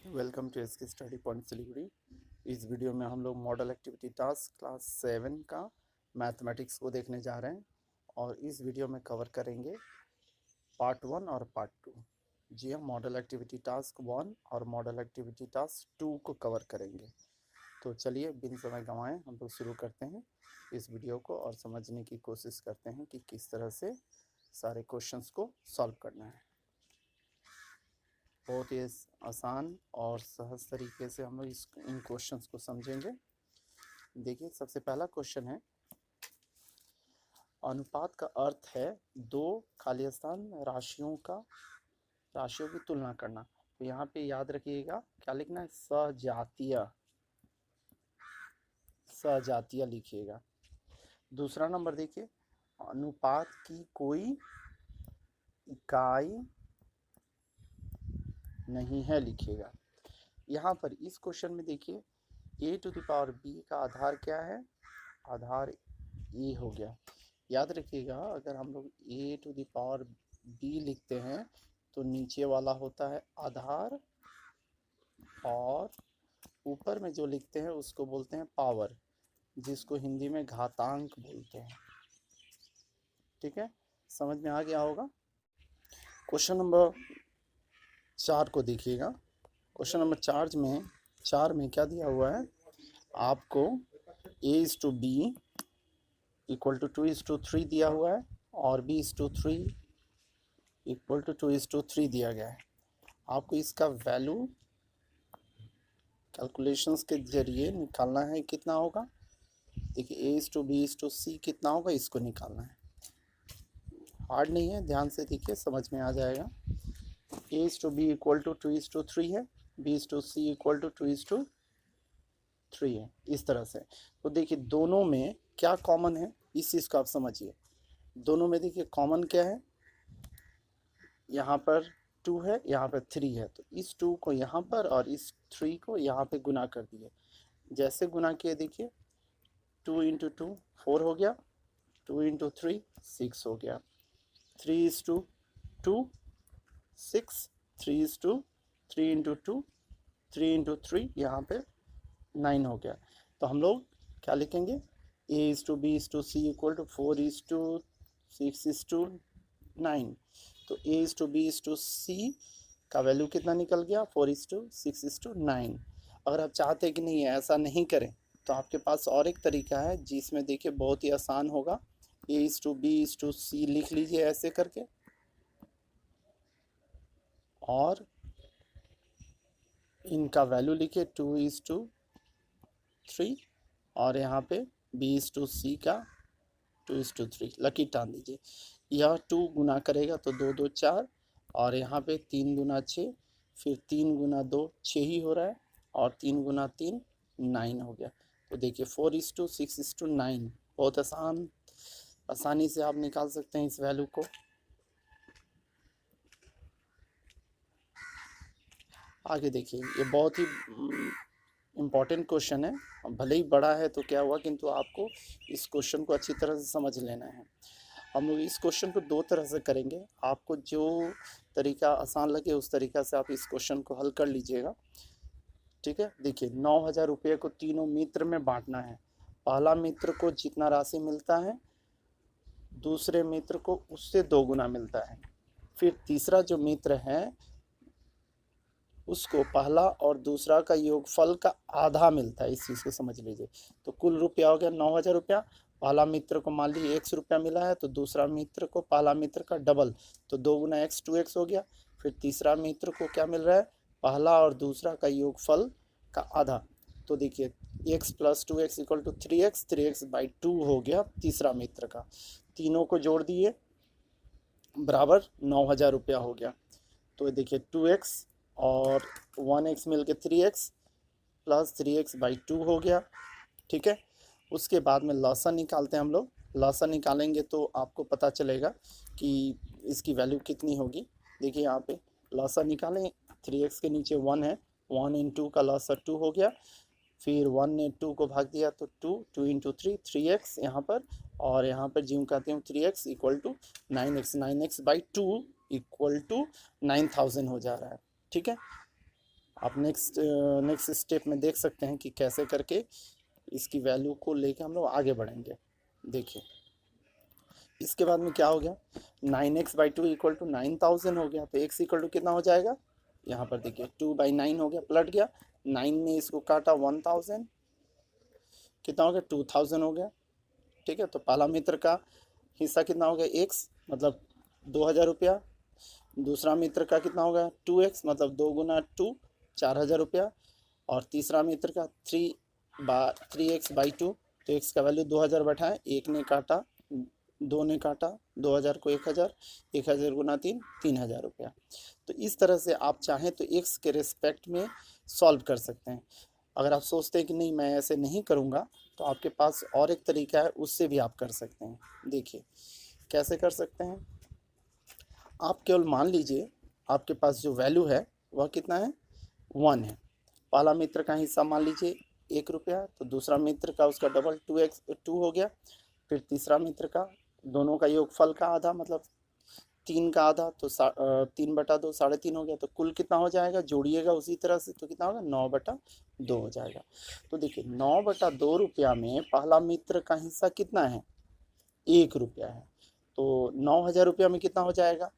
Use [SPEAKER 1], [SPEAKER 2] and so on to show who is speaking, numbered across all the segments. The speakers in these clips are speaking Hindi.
[SPEAKER 1] Welcome to SK study point Siliguri. इस वीडियो में हम लोग मॉडल एक्टिविटी टास्क क्लास 7 का मैथमेटिक्स को देखने जा रहे हैं और इस वीडियो में कवर करेंगे पार्ट 1 और पार्ट 2। जी हम मॉडल एक्टिविटी टास्क 1 और मॉडल एक्टिविटी टास्क 2 को कवर करेंगे। तो चलिए बिन समय गंवाएं हम लोग शुरू करते हैं इस वीडियो को और समझने की कोशिश करते हैं कि किस तरह से सारे क्वेश्चंस को सॉल्व करना है। बहुत ही आसान और सहज तरीके से हम लोग इन क्वेश्चंस को समझेंगे। देखिए सबसे पहला क्वेश्चन है, अनुपात का अर्थ है दो खाली स्थान राशियों की तुलना करना। तो यहाँ पे याद रखिएगा क्या लिखना है, सजातीय लिखिएगा। दूसरा नंबर देखिए, अनुपात की कोई इकाई नहीं है लिखिएगा। यहाँ पर इस क्वेश्चन में देखिए a to the power b का आधार क्या है, आधार a हो गया। याद रखिएगा अगर हम लोग a to the power b लिखते हैं तो नीचे वाला होता है आधार और ऊपर में जो लिखते हैं उसको बोलते हैं पावर, जिसको हिंदी में घातांक बोलते हैं। ठीक है, समझ में आ गया होगा। क्वेश्चन नंबर 4 को देखिएगा। क्वेश्चन नंबर 4 में क्या दिया हुआ है आपको, a/b इक्वल टू 2:3 दिया हुआ है और b/3 इक्वल टू 2:3 दिया गया है। आपको इसका वैल्यू कैलकुलेशंस के जरिए निकालना है। कितना होगा देखिए, a/b/c कितना होगा इसको निकालना है। हार्ड नहीं है, ध्यान से देखिए समझ में आ जाएगा। a/b इक्वल टू 2:3 है, b/c इक्वल टू 2:3 है, इस तरह से। तो देखिए दोनों में क्या कॉमन है इस चीज़ को आप समझिए। दोनों में देखिए कॉमन क्या है, यहाँ पर 2 है, यहाँ पर 3 है। तो इस 2 को यहाँ पर और इस 3 को यहाँ पे गुना कर दिए। जैसे गुना किए देखिए 2 इंटू 2 4 हो गया, 2 इंटू 3 6 हो गया, 3:2 6, 3 इंटू 2 3 इंटू 3 यहाँ पे 9 हो गया। तो हम लोग क्या लिखेंगे, a/b/c इक्वल टू 4:6:9। तो a/b/c का वैल्यू कितना निकल गया, 4:6:9। अगर आप चाहते कि नहीं ऐसा नहीं करें तो आपके पास और एक तरीका है जिसमें देखिए बहुत ही आसान होगा। a/b/c लिख लीजिए ऐसे करके और इनका वैल्यू लिखिए 2:3 और यहाँ पे b/c का 2:3 लकी टान दीजिए। यह 2 गुना करेगा तो 2 2 4 और यहाँ पे 3 गुना 6, फिर 3 गुना 2 6 ही हो रहा है और 3 गुना 3 9 हो गया। तो देखिए 4:6:9 बहुत आसानी से आप निकाल सकते हैं इस वैल्यू को। आगे देखिए ये बहुत ही इम्पॉर्टेंट क्वेश्चन है, भले ही बड़ा है तो क्या हुआ, किंतु आपको इस क्वेश्चन को अच्छी तरह से समझ लेना है। हम लोग इस क्वेश्चन को 2 तरह से करेंगे, आपको जो तरीका आसान लगे उस तरीका से आप इस क्वेश्चन को हल कर लीजिएगा। ठीक है, देखिए 9,000 रुपये को तीनों मित्र में बांटना है। पहला मित्र को जितना राशि मिलता है दूसरे मित्र को उससे 2 गुना मिलता है। फिर तीसरा जो मित्र है उसको पहला और दूसरा का योगफल का आधा मिलता है। इस चीज़ को समझ लीजिए। तो कुल रुपया हो गया 9,000 रुपया। पहला मित्र को मान लीजिए x रुपया मिला है तो दूसरा मित्र को पहला मित्र का डबल, तो 2 गुना x 2x हो गया। फिर तीसरा मित्र को क्या मिल रहा है, पहला और दूसरा का योगफल का आधा। तो देखिए x plus 2x equal to 3x, 3x/2 हो गया तीसरा मित्र का। तीनों को जोड़ दिए बराबर 9,000 रुपया हो गया। तो देखिए 2x और 1x मिल के 3x प्लस 3x/2 हो गया। ठीक है, उसके बाद में लॉसा निकालते हैं हम लोग। लॉसा निकालेंगे तो आपको पता चलेगा कि इसकी वैल्यू कितनी होगी। देखिए यहाँ पे लॉसा निकालें, 3x के नीचे 1 है, 1 इन 2 का लॉसा 2 हो गया। फिर 1 ने 2 को भाग दिया तो 2 इंटू 3 3x यहाँ पर, और यहाँ पर जिम कहते हैं 3x equal to 9x/2 equal to 9,000 हो जा रहा है। ठीक है, आप नेक्स्ट स्टेप में देख सकते हैं कि कैसे करके इसकी वैल्यू को लेके हम लोग आगे बढ़ेंगे। देखिए इसके बाद में क्या हो गया, 9x/2 इक्वल टू 9000 हो गया, तो x इक्वल टू कितना हो जाएगा, यहाँ पर देखिए 2/9 हो गया, पलट गया, 9 ने इसको काटा 1000, कितना हो गया 2000 हो गया। ठीक है, तो पहला मित्र का हिस्सा कितना हो गया x, मतलब 2000 रुपया। दूसरा मित्र का कितना हो गया 2x, मतलब 2 गुना 2 4000 रुपया। और तीसरा मित्र का 3x/2, तो x का वैल्यू 2000 बैठा है, एक ने काटा, दो ने काटा, 2000 को 1000, 1000 गुना 3 3000 रुपया। तो इस तरह से आप चाहें तो x के रिस्पेक्ट में सॉल्व कर सकते हैं। अगर आप सोचते हैं कि नहीं मैं ऐसे नहीं करूँगा, तो आपके पास और एक तरीका है, उससे भी आप कर सकते हैं। देखिए कैसे कर सकते हैं, आप केवल मान लीजिए आपके पास जो वैल्यू है वह कितना है 1 है। पहला मित्र का हिस्सा मान लीजिए 1 रुपया, तो दूसरा मित्र का उसका डबल 2 हो गया। फिर तीसरा मित्र का, दोनों का योगफल का आधा, मतलब 3 का आधा, तो 3/2 3.5 हो गया। तो कुल कितना हो जाएगा, जोड़िएगा उसी तरह से, तो कितना होगा 9/2 हो जाएगा। तो देखिए 9/2 रुपया में पहला मित्र का हिस्सा कितना है 1 रुपया है, तो 9000 रुपया में कितना हो जाएगा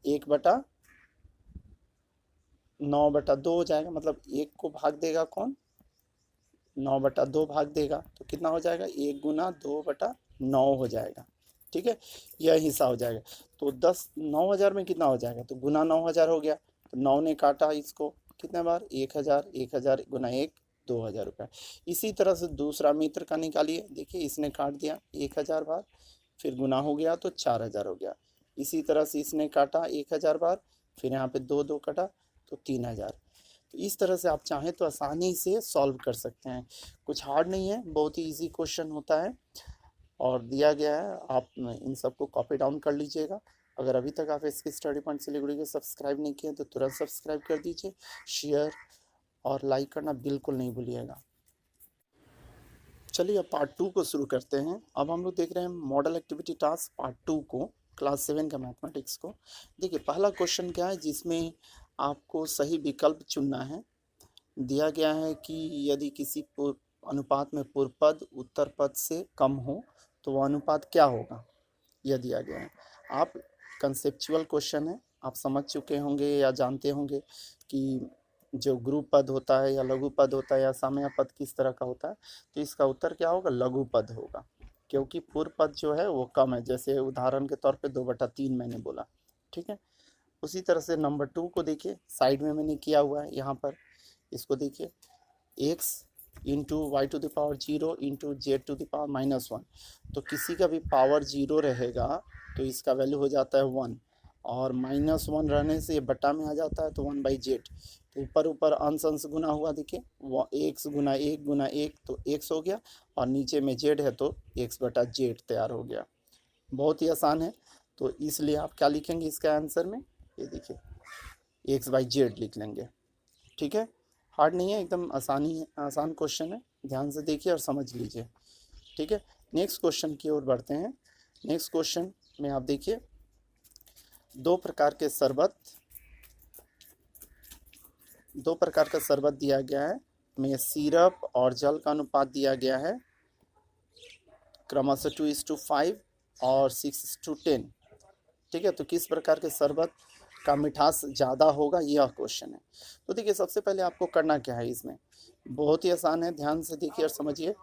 [SPEAKER 1] 1/9/2 हो जाएगा। मतलब 1 को भाग देगा कौन, 9/2 भाग देगा, तो कितना हो जाएगा 1 गुना 2/9 हो जाएगा। ठीक है, यह हिस्सा हो जाएगा। तो 9000 में कितना हो जाएगा, तो गुना 9000 हो गया, तो 9 ने काटा इसको कितने बार 1000, 1000 गुना 1 2000 रुपया। इसी तरह से दूसरा मित्र का निकालिए, देखिए इसने काट दिया 1000 बार, फिर गुना हो गया तो 4000 हो गया। इसी तरह से इसने काटा 1000 बार, फिर यहाँ पे 2 कटा तो 3000। तो इस तरह से आप चाहें तो आसानी से सॉल्व कर सकते हैं, कुछ हार्ड नहीं है, बहुत ही इजी क्वेश्चन होता है और दिया गया है। आप इन सबको कॉपी डाउन कर लीजिएगा। अगर अभी तक आप इसकी स्टडी पॉइंट सिलीगुड़ी को सब्सक्राइब नहीं किए तो तुरंत सब्सक्राइब कर दीजिए, शेयर और लाइक करना बिल्कुल नहीं भूलिएगा। चलिए अब पार्ट 2 को शुरू करते हैं। अब हम लोग देख रहे हैं मॉडल एक्टिविटी टास्क पार्ट 2 को, क्लास 7 का मैथमेटिक्स को। देखिए पहला क्वेश्चन क्या है, जिसमें आपको सही विकल्प चुनना है। दिया गया है कि यदि किसी अनुपात में पूर्व पद उत्तर पद से कम हो तो वह अनुपात क्या होगा, यह दिया गया है। आप कंसेप्चुअल क्वेश्चन है, आप समझ चुके होंगे या जानते होंगे कि जो गुरु पद होता है या लघु पद होता है या साम्य पद किस तरह का होता है। तो इसका उत्तर क्या होगा, लघु पद होगा, क्योंकि पूर्व पद जो है वो कम है। जैसे उदाहरण के तौर पे 2/3 मैंने बोला। ठीक है, उसी तरह से नंबर 2 को देखिए, साइड में मैंने किया हुआ है यहाँ पर, इसको देखिए x into y⁻0 into z⁻−1। तो किसी का भी पावर 0 रहेगा तो इसका वैल्यू हो जाता है 1, और -1 रहने से ये बटा में आ जाता है तो 1/z। तो ऊपर ऊपर अंश अंश गुना हुआ, देखिए x गुना 1 गुना 1 तो x हो गया, और नीचे में z है तो x/z तैयार हो गया। बहुत ही आसान है, तो इसलिए आप क्या लिखेंगे इसका आंसर में, ये देखिए x/z लिख लेंगे। ठीक है, हार्ड नहीं है, एकदम आसान क्वेश्चन है, ध्यान से देखिए और समझ लीजिए। ठीक है, नेक्स्ट क्वेश्चन की ओर बढ़ते हैं। नेक्स्ट क्वेश्चन में आप देखिए दो प्रकार का शरबत दिया गया है, में सिरप और जल का अनुपात दिया गया है क्रमशः 2:5 और 6:10। ठीक है, तो किस प्रकार के शरबत का मिठास ज़्यादा होगा, यह क्वेश्चन है। तो देखिए सबसे पहले आपको करना क्या है, इसमें बहुत ही आसान है, ध्यान से देखिए और समझिए।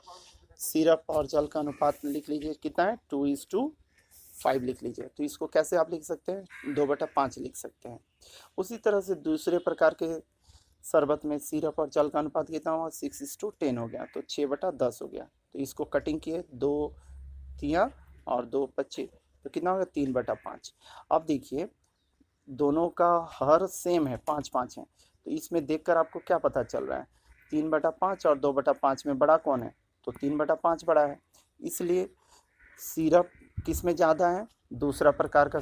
[SPEAKER 1] सिरप और जल का अनुपात लिख लीजिए, कितना है 2:5 लिख लीजिए। तो इसको कैसे आप लिख सकते हैं, 2/5 लिख सकते हैं। उसी तरह से दूसरे प्रकार के शरबत में सिरप और जल का अनुपात कितना हुआ 6:10 हो गया, तो 6/10 हो गया। तो इसको कटिंग किए, 2 3 और 2 25, तो कितना होगा 3/5। अब देखिए दोनों का हर सेम है, 5-5 है, तो इसमें देखकर आपको क्या पता चल रहा है 3/5 और 2/5 में बड़ा कौन है, तो 3/5 बड़ा है। इसलिए सिरप किस में ज़्यादा है, दूसरे प्रकार का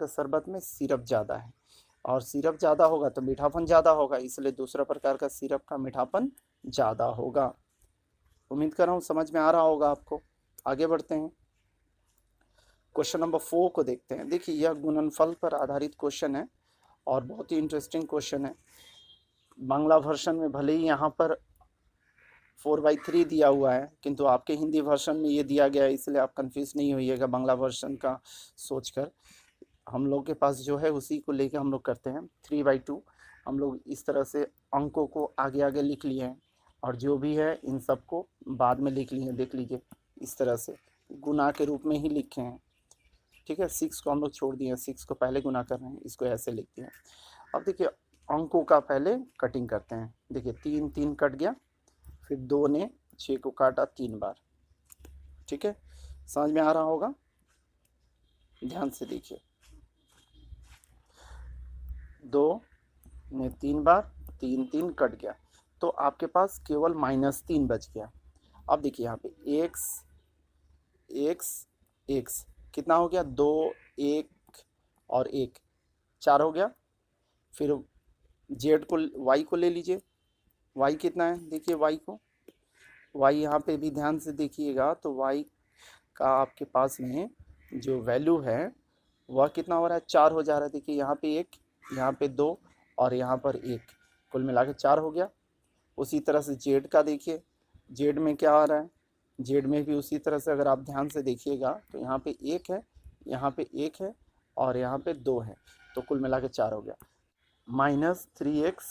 [SPEAKER 1] शरबत में सिरप ज़्यादा है, और सिरप ज़्यादा होगा तो मीठापन ज़्यादा होगा, इसलिए दूसरा प्रकार का सिरप का मीठापन ज़्यादा होगा। उम्मीद कर रहा हूँ समझ में आ रहा होगा आपको। आगे बढ़ते हैं, क्वेश्चन नंबर 4 को देखते हैं। देखिए यह गुणनफल पर आधारित क्वेश्चन है और बहुत ही इंटरेस्टिंग क्वेश्चन है। बांग्ला वर्जन में भले ही यहाँ पर 4/3 दिया हुआ है, किंतु आपके हिंदी वर्जन में ये दिया गया है, इसलिए आप कंफ्यूज नहीं होइएगा बांग्ला वर्जन का सोचकर। हम लोग के पास जो है उसी को लेके हम लोग करते हैं। 3/2 हम लोग इस तरह से अंकों को आगे आगे लिख लिए हैं, और जो भी है इन सबको बाद में लिख लिए हैं। देख लीजिए इस तरह से गुना के रूप में ही लिखे हैं, ठीक है। 6 को हम लोग छोड़ दिए हैं, 6 को पहले गुना कर रहे हैं, इसको ऐसे लिखते हैं। अब देखिए अंकों का पहले कटिंग करते हैं। देखिए 3 3 कट गया, फिर 2 ने 6 को काटा 3 बार, ठीक है। समझ में आ रहा होगा, ध्यान से देखिए। 2 ने 3 बार, 3 3 कट गया, तो आपके पास केवल -3 बच गया। अब देखिए यहाँ पे x कितना हो गया, 2 1 और 1 4 हो गया। फिर z को y को ले लीजिए, y कितना है, देखिए y को, y यहाँ पे भी ध्यान से देखिएगा तो y का आपके पास में जो वैल्यू है वह कितना हो रहा है, 4 हो जा रहा है। देखिए यहाँ पे 1, यहाँ पे 2 और यहाँ पर 1, कुल मिला के 4 हो गया। उसी तरह से जेड का देखिए, जेड में क्या आ रहा है, जेड में भी उसी तरह से अगर आप ध्यान से देखिएगा तो यहाँ पे 1 है, यहाँ पे 1 है और यहाँ पे 2 है, तो कुल मिला के 4 हो गया। -3x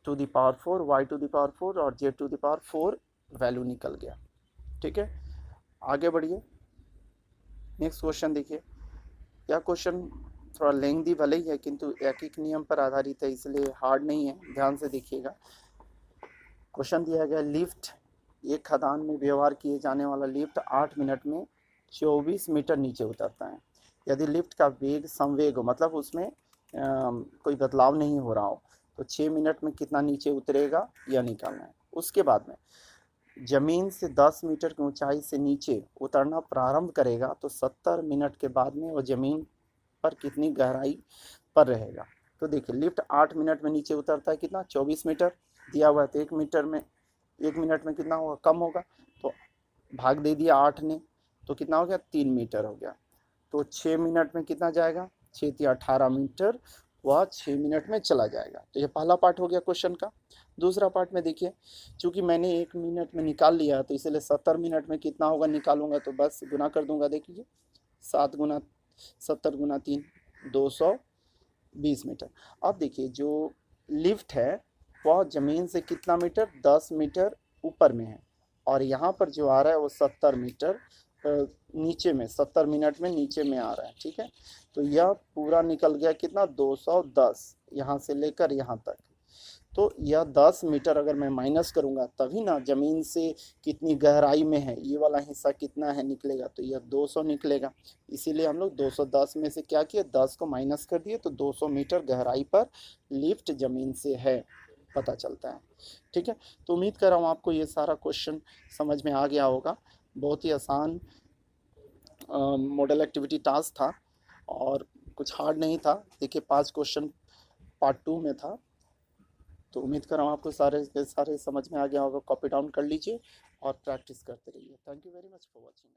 [SPEAKER 1] to the power 4, y to the power 4 और z to the power 4 value निकल गया, ठीक है। आगे बढ़िए, नेक्स्ट क्वेश्चन देखिए। यह क्वेश्चन थोड़ा लेंथी भले ही है, किंतु एक नियम पर आधारित है, इसलिए हार्ड नहीं है, ध्यान से देखिएगा। क्वेश्चन दिया गया, लिफ्ट, एक खदान में व्यवहार किए जाने वाला लिफ्ट 8 मिनट में 24 मीटर नीचे उतरता है। यदि लिफ्ट का वेग समवेग हो, मतलब उसमें कोई बदलाव नहीं हो रहा हो, तो 6 मिनट में कितना नीचे उतरेगा यह निकालना है। उसके बाद में जमीन से 10 मीटर की ऊंचाई से नीचे उतरना प्रारंभ करेगा, तो 70 मिनट के बाद में वो जमीन पर कितनी गहराई पर रहेगा। तो देखिए लिफ्ट 8 मिनट में नीचे उतरता है, कितना, 24 मीटर दिया हुआ है, तो 1 मिनट में कितना होगा, कम होगा, तो भाग दे दिया 8 ने, तो कितना हो गया, 3 मीटर हो गया। तो 6 मिनट में कितना जाएगा, 6 या 18 मीटर, वह 6 मिनट में चला जाएगा। तो ये पहला पार्ट हो गया क्वेश्चन का। दूसरा पार्ट में देखिए, चूंकि मैंने 1 मिनट में निकाल लिया तो इसलिए 70 मिनट में कितना होगा निकालूंगा, तो बस गुना कर दूंगा। देखिए 7 गुना 70 गुना 3, 220 मीटर। अब देखिए जो लिफ्ट है वह ज़मीन से कितना मीटर, 10 मीटर ऊपर में है, और यहाँ पर जो आ रहा है वो 70 मीटर नीचे में, 70 मिनट में नीचे में आ रहा है, ठीक है। तो यह पूरा निकल गया कितना, 210, यहाँ से लेकर यहाँ तक। तो यह 10 मीटर अगर मैं माइनस करूँगा तभी ना ज़मीन से कितनी गहराई में है, ये वाला हिस्सा कितना है निकलेगा, तो यह 200 निकलेगा। इसीलिए हम लोग 210 में से क्या किए, 10 को माइनस कर दिए, तो 200 मीटर गहराई पर लिफ्ट ज़मीन से है, पता चलता है, ठीक है। तो उम्मीद कर रहा हूँ आपको ये सारा क्वेश्चन समझ में आ गया होगा। बहुत ही आसान मॉडल एक्टिविटी टास्क था और कुछ हार्ड नहीं था। देखिए 5 क्वेश्चन पार्ट 2 में था, तो उम्मीद कर रहा हूँ आपको सारे समझ में आ गया होगा। कॉपी डाउन कर लीजिए और प्रैक्टिस करते रहिए। Thank you very much for watching.